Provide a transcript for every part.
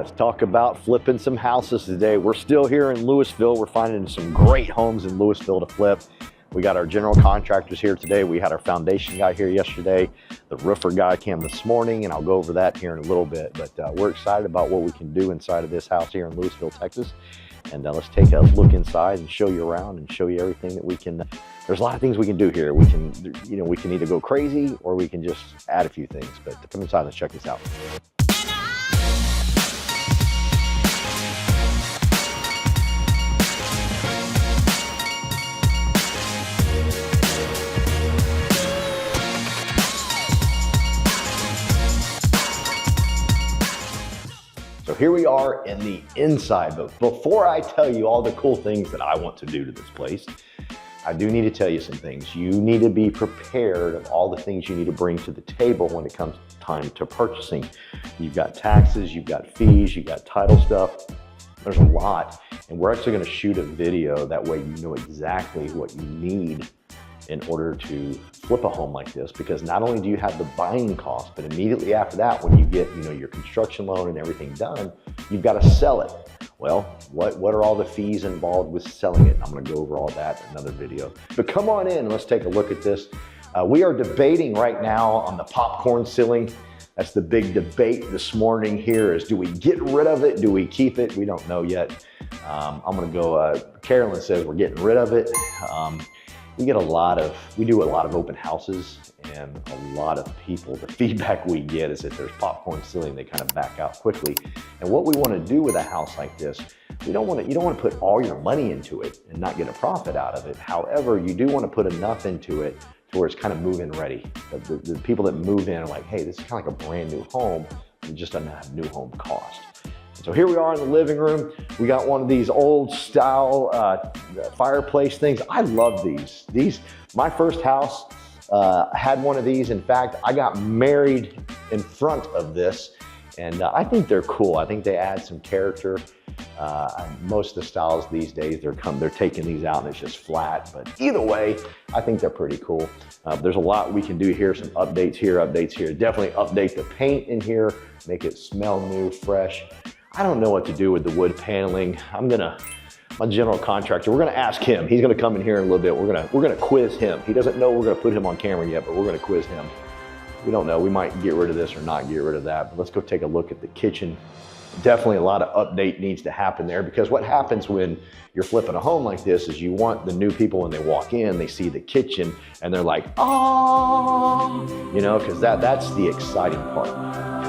Let's talk about flipping some houses today. We're still here in Lewisville. We're finding some great homes in Lewisville to flip. We got our general contractors here today. We had our foundation guy here yesterday. The roofer guy came this morning, and I'll go over that here in a little bit. But we're excited about what we can do inside of this house here in Lewisville, Texas. And let's take a look inside and show you around and show you everything that we can. There's a lot of things we can do here. We can, we can either go crazy or we can just add a few things. But come inside, let's check this out. So here we are in the inside, but before I tell you all the cool things that I want to do to this place, I do need to tell you some things. You need to be prepared of all the things you need to bring to the table when it comes time to purchasing. You've got taxes, you've got fees, you've got title stuff. There's a lot, and we're actually gonna shoot a video. That way you know exactly what you need in order to flip a home like this, because not only do you have the buying cost, but immediately after that, when you get your construction loan and everything done, you've got to sell it. Well, what are all the fees involved with selling it? I'm going to go over all that in another video. But come on in and let's take a look at this. We are debating right now on the popcorn ceiling. That's the big debate this morning here is, do we get rid of it? Do we keep it? We don't know yet. I'm going to go, Carolyn says we're getting rid of it. We do a lot of open houses, and a lot of people, the feedback we get is that there's popcorn ceiling, they kind of back out quickly. And what we want to do with a house like this, you don't want to put all your money into it and not get a profit out of it. However, you do want to put enough into it to where it's kind of move-in ready. The people that move in are like, hey, this is kind of like a brand new home. It just doesn't have new home cost. So here we are in the living room. We got one of these old style fireplace things. I love these. My first house had one of these. In fact, I got married in front of this, and I think they're cool. I think they add some character. Most of the styles these days, they're taking these out and it's just flat. But either way, I think they're pretty cool. There's a lot we can do here. Some updates here, updates here. Definitely update the paint in here, make it smell new, fresh. I don't know what to do with the wood paneling. My general contractor, we're gonna ask him. He's gonna come in here in a little bit. We're gonna quiz him. He doesn't know we're gonna put him on camera yet, but we're gonna quiz him. We don't know, we might get rid of this or not get rid of that, but let's go take a look at the kitchen. Definitely a lot of update needs to happen there, because what happens when you're flipping a home like this is you want the new people, when they walk in, they see the kitchen and they're like, oh, because that's the exciting part.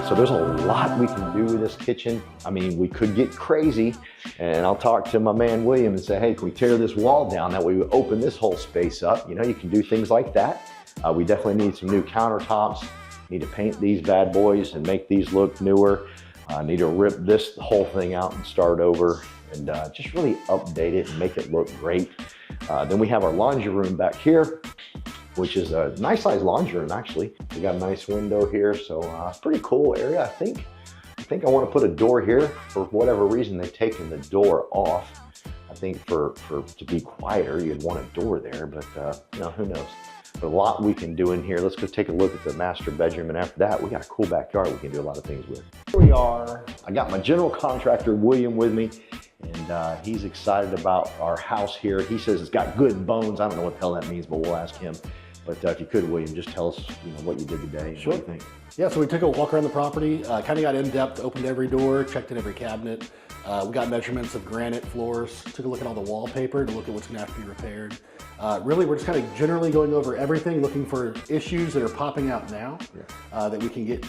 So there's a lot we can do with this kitchen. I mean, we could get crazy, and I'll talk to my man William and say, hey, can we tear this wall down? That way we open this whole space up. You can do things like that. We definitely need some new countertops. Need to paint these bad boys and make these look newer. Need to rip this whole thing out and start over, and just really update it and make it look great. Then we have our laundry room back here, which is a nice sized laundry room actually. We got a nice window here, so it's a pretty cool area. I think I want to put a door here. For whatever reason, they've taken the door off. I think to be quieter, you'd want a door there, but who knows. But a lot we can do in here. Let's go take a look at the master bedroom, and after that, we got a cool backyard we can do a lot of things with. Here we are. I got my general contractor, William, with me, and he's excited about our house here. He says it's got good bones. I don't know what the hell that means, but we'll ask him. But if you could, William, just tell us what you did today. Sure. What you think. Yeah, so we took a walk around the property, kind of got in depth, opened every door, checked in every cabinet. We got measurements of granite floors, took a look at all the wallpaper to look at what's gonna have to be repaired. Really, we're just kind of generally going over everything, looking for issues that are popping out now that we can get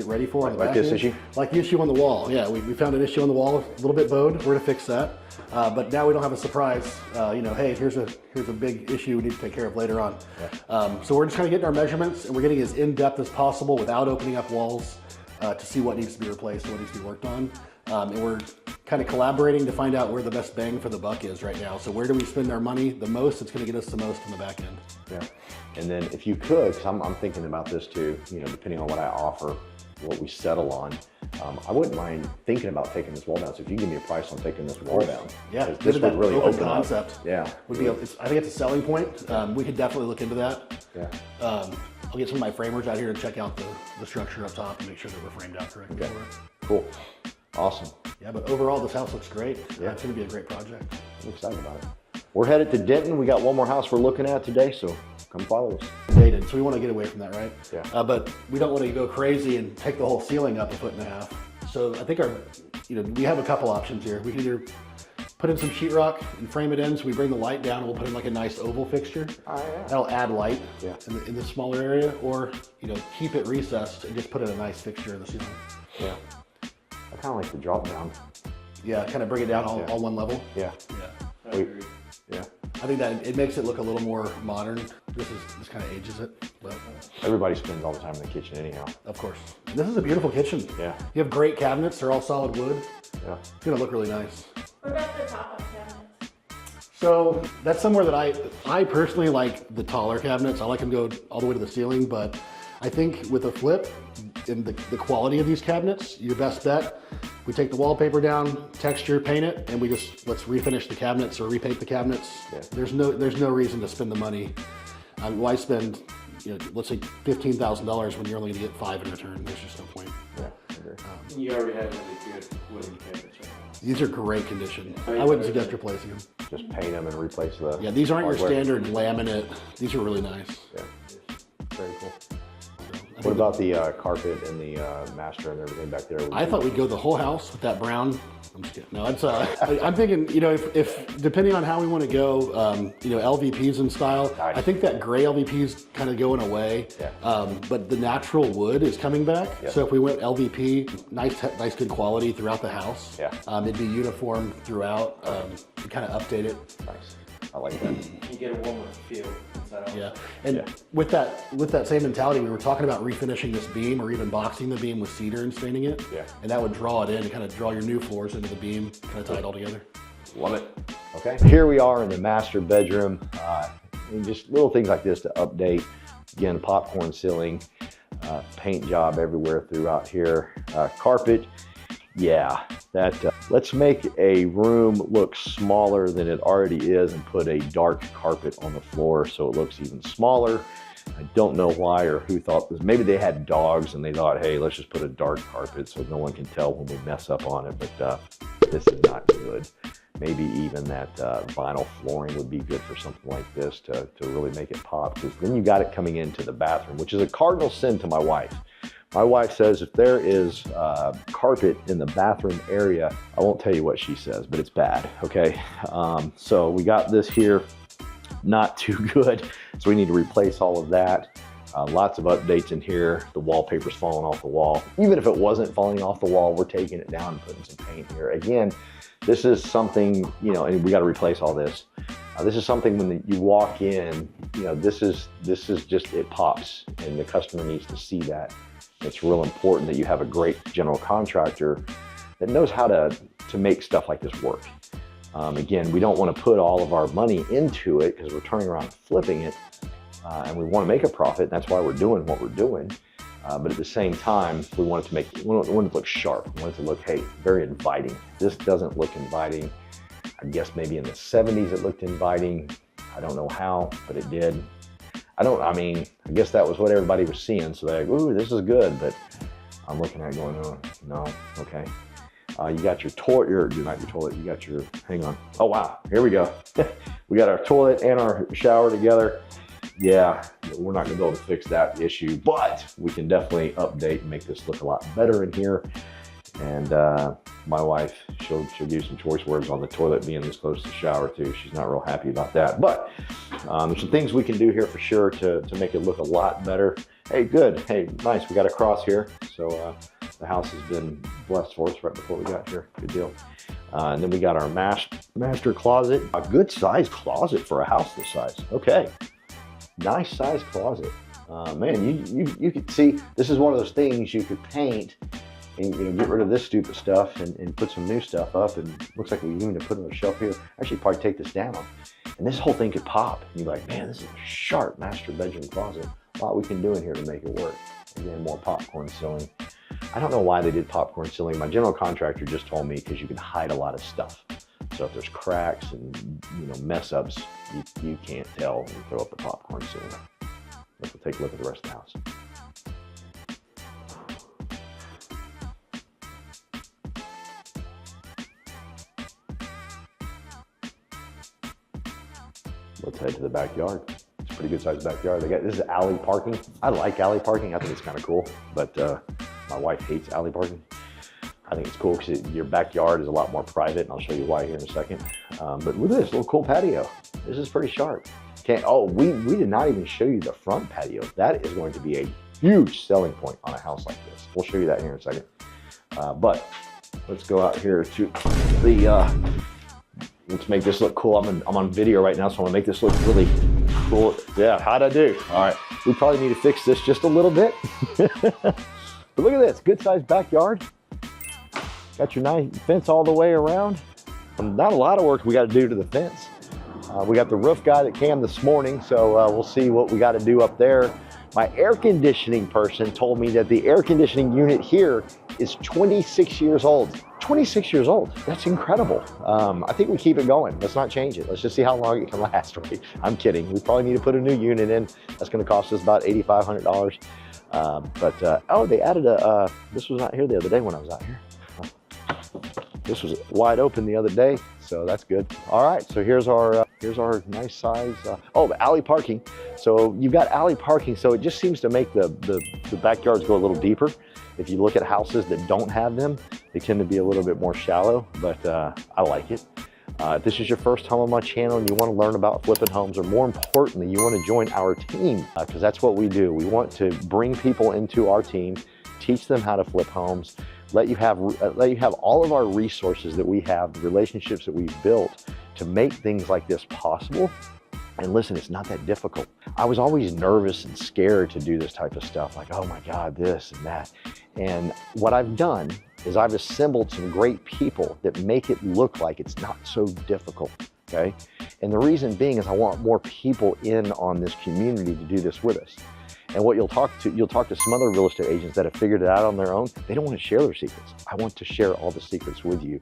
ready for. Like this issue? Like the issue on the wall. Yeah, we found an issue on the wall, a little bit bowed. We're gonna fix that. But now we don't have a surprise. Hey, here's a big issue we need to take care of later on. Yeah. So we're just kind of getting our measurements, and we're getting as in depth as possible without opening up walls to see what needs to be replaced, what needs to be worked on. And we're kind of collaborating to find out where the best bang for the buck is right now. So where do we spend our money the most? It's going to get us the most on the back end. Yeah. And then if you could, because I'm thinking about this too, depending on what I offer, what we settle on, I wouldn't mind thinking about taking this wall down. So if you give me a price on taking this wall down, yeah, this would really open concept. Up. Yeah, would be. I think it's a selling point. We could definitely look into that. Yeah. I'll get some of my framers out here to check out the structure up top and make sure that we're framed out correctly. Okay. Cool. Awesome. Yeah, but overall, this house looks great. Yeah. It's going to be a great project. I'm excited about it. We're headed to Denton. We got one more house we're looking at today, so come follow us. Dated, so we want to get away from that, right? Yeah. But we don't want to go crazy and take the whole ceiling up 1.5 feet. So I think we have a couple options here. We can either put in some sheetrock and frame it in, so we bring the light down and we'll put in like a nice oval fixture. Oh, yeah. That'll add light Yeah. in the smaller area, or keep it recessed and just put in a nice fixture in the ceiling. Yeah. I kind of like the drop down. Yeah, kind of bring it down all one level. Yeah. Yeah. I agree. Yeah. I think that it makes it look a little more modern. This kind of ages it, but Everybody spends all the time in the kitchen anyhow. of course. And this is a beautiful kitchen. Yeah. You have great cabinets. They're all solid wood. Yeah. It's gonna look really nice. What about the top of cabinets? So that's somewhere that I personally like the taller cabinets. I like them go all the way to the ceiling, but I think with a flip and the quality of these cabinets, your best bet, we take the wallpaper down, texture, paint it, and let's refinish the cabinets or repaint the cabinets. Yeah. There's no reason to spend the money. Why spend, let's say $15,000 when you're only gonna get 5 in return? There's just no point. Yeah. I agree. You already have really good wooden cabinets right now. These are great condition. I wouldn't suggest replacing them. Just paint them and replace the. Yeah, these aren't your hardware. standard laminate. These are really nice. Yeah. Very cool. I What think about the carpet and the master and everything back there? I thought we'd go the whole house with that brown. I'm just kidding. No, it's. I'm thinking, if depending on how we want to go, LVPs in style. Nice. I think that gray LVP's kind of going away. Yeah. But the natural wood is coming back. Yeah. So if we went LVP, nice, good quality throughout the house. Yeah. It'd be uniform throughout. To kind of update it. Nice. I like that. You get a warmer feel inside out. Yeah, and Yeah. with that same mentality, we were talking about refinishing this beam or even boxing the beam with cedar and staining it. Yeah. And that would draw it in and kind of draw your new floors into the beam, kind of tie it all together. Love it. Okay. Here we are in the master bedroom. And just little things like this to update. Again, popcorn ceiling, paint job everywhere throughout here. Carpet. Yeah, let's make a room look smaller than it already is and put a dark carpet on the floor so it looks even smaller. I don't know why or who thought this. Maybe they had dogs and they thought, hey, let's just put a dark carpet so no one can tell when we mess up on it, but this is not good. Maybe even that vinyl flooring would be good for something like this to really make it pop, because then you got it coming into the bathroom, which is a cardinal sin to my wife. My wife says if there is carpet in the bathroom area, I won't tell you what she says, but it's bad, okay? So we got this here, not too good, so we need to replace all of that. Lots of updates in here. The wallpaper's falling off the wall. Even if it wasn't falling off the wall, we're taking it down and putting some paint here. Again, this is something, and we got to replace all this. This is something when you walk in, this is just, it pops, and the customer needs to see that. It's real important that you have a great general contractor that knows how to make stuff like this work. Again, we don't want to put all of our money into it because we're turning around and flipping it, and we want to make a profit. And that's why we're doing what we're doing. But at the same time, we want it to look sharp. We want it to look, hey, very inviting. This doesn't look inviting. I guess maybe in the 70s it looked inviting. I don't know how, but it did. I guess that was what everybody was seeing. So they're like, ooh, this is good. But I'm looking at it going, oh, no, okay. You got your toilet, not your toilet, you got your, hang on. Oh, wow, here we go. We got our toilet and our shower together. Yeah, we're not gonna be able to fix that issue, but we can definitely update and make this look a lot better in here. And my wife, she'll give you some choice words on the toilet being this close to the shower too. She's not real happy about that. But there's some things we can do here for sure to make it look a lot better. Hey, good. Hey, nice. We got a cross here. So the house has been blessed for us right before we got here. Good deal. And then we got our master closet. A good size closet for a house this size. Okay. Nice size closet. Man, you could see, this is one of those things you could paint and get rid of this stupid stuff and put some new stuff up, and looks like we even to put it on a shelf here. Actually, probably take this down, and this whole thing could pop. And you're like, man, this is a sharp master bedroom closet. A lot we can do in here to make it work. Again, more popcorn ceiling. I don't know why they did popcorn ceiling. My general contractor just told me because you can hide a lot of stuff. So if there's cracks and mess ups, you can't tell when you throw up the popcorn ceiling. Let's take a look at the rest of the house. let's head to the backyard. It's a pretty good sized backyard. This is alley parking. I like alley parking. I think it's kind of cool, but my wife hates alley parking. I think it's cool because your backyard is a lot more private, and I'll show you why here in a second. But look at this little cool patio. This is pretty sharp. We did not even show you the front patio. That is going to be a huge selling point on a house like this. We'll show you that here in a second. But let's go out here to the, let's make this look cool. I'm on video right now, so I want to make this look really cool. Yeah, how'd I do? All right, we probably need to fix this just a little bit. But look at this, good sized backyard. Got your nice fence all the way around. Not a lot of work we got to do to the fence. We got the roof guy that came this morning, so we'll see what we got to do up there. My air conditioning person told me that the air conditioning unit here is 26 years old. 26 years old, that's incredible. I think we keep it going. Let's not change it. Let's just see how long it can last, right? I'm kidding. We probably need to put a new unit in. That's gonna cost us about $8,500. Oh, they added this was not here the other day when I was out here. This was wide open the other day, so that's good. All right, so here's our nice size, the alley parking. So you've got alley parking, so it just seems to make the backyards go a little deeper. If you look at houses that don't have them, they tend to be a little bit more shallow, but I like it. If this is your first time on my channel and you want to learn about flipping homes, or more importantly, you want to join our team, because that's what we do. We want to bring people into our team, teach them how to flip homes, let you have all of our resources that we have, the relationships that we've built to make things like this possible. And listen, it's not that difficult. I was always nervous and scared to do this type of stuff, like, oh my God, this and that. And what I've done is I've assembled some great people that make it look like it's not so difficult, okay? And the reason being is I want more people in on this community to do this with us. And what you'll talk to some other real estate agents that have figured it out on their own. They don't want to share their secrets. I want to share all the secrets with you.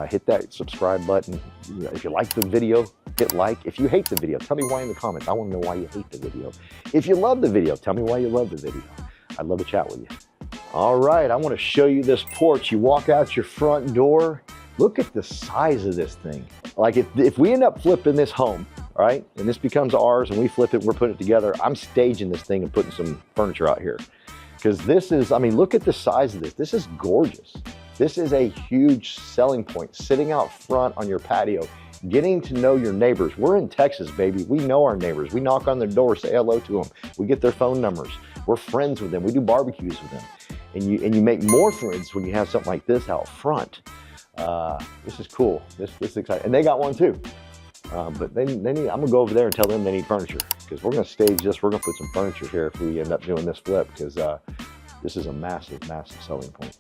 Hit that subscribe button. If you like the video, hit like. If you hate the video, tell me why in the comments. I want to know why you hate the video. If you love the video, tell me why you love the video. I'd love to chat with you. All right, I want to show you this porch. You walk out your front door. Look at the size of this thing. Like if we end up flipping this home, all right, and this becomes ours and we flip it and we're putting it together, I'm staging this thing and putting some furniture out here. Because this is, I mean, look at the size of this. This is gorgeous. This is a huge selling point, sitting out front on your patio, getting to know your neighbors. We're in Texas, baby. We know our neighbors. We knock on their door, say hello to them. We get their phone numbers. We're friends with them. We do barbecues with them. And you make more friends when you have something like this out front. This is cool. This is exciting. And they got one too. But they need, I'm gonna go over there and tell them they need furniture, because we're gonna stage this. We're gonna put some furniture here if we end up doing this flip, because this is a massive, massive selling point.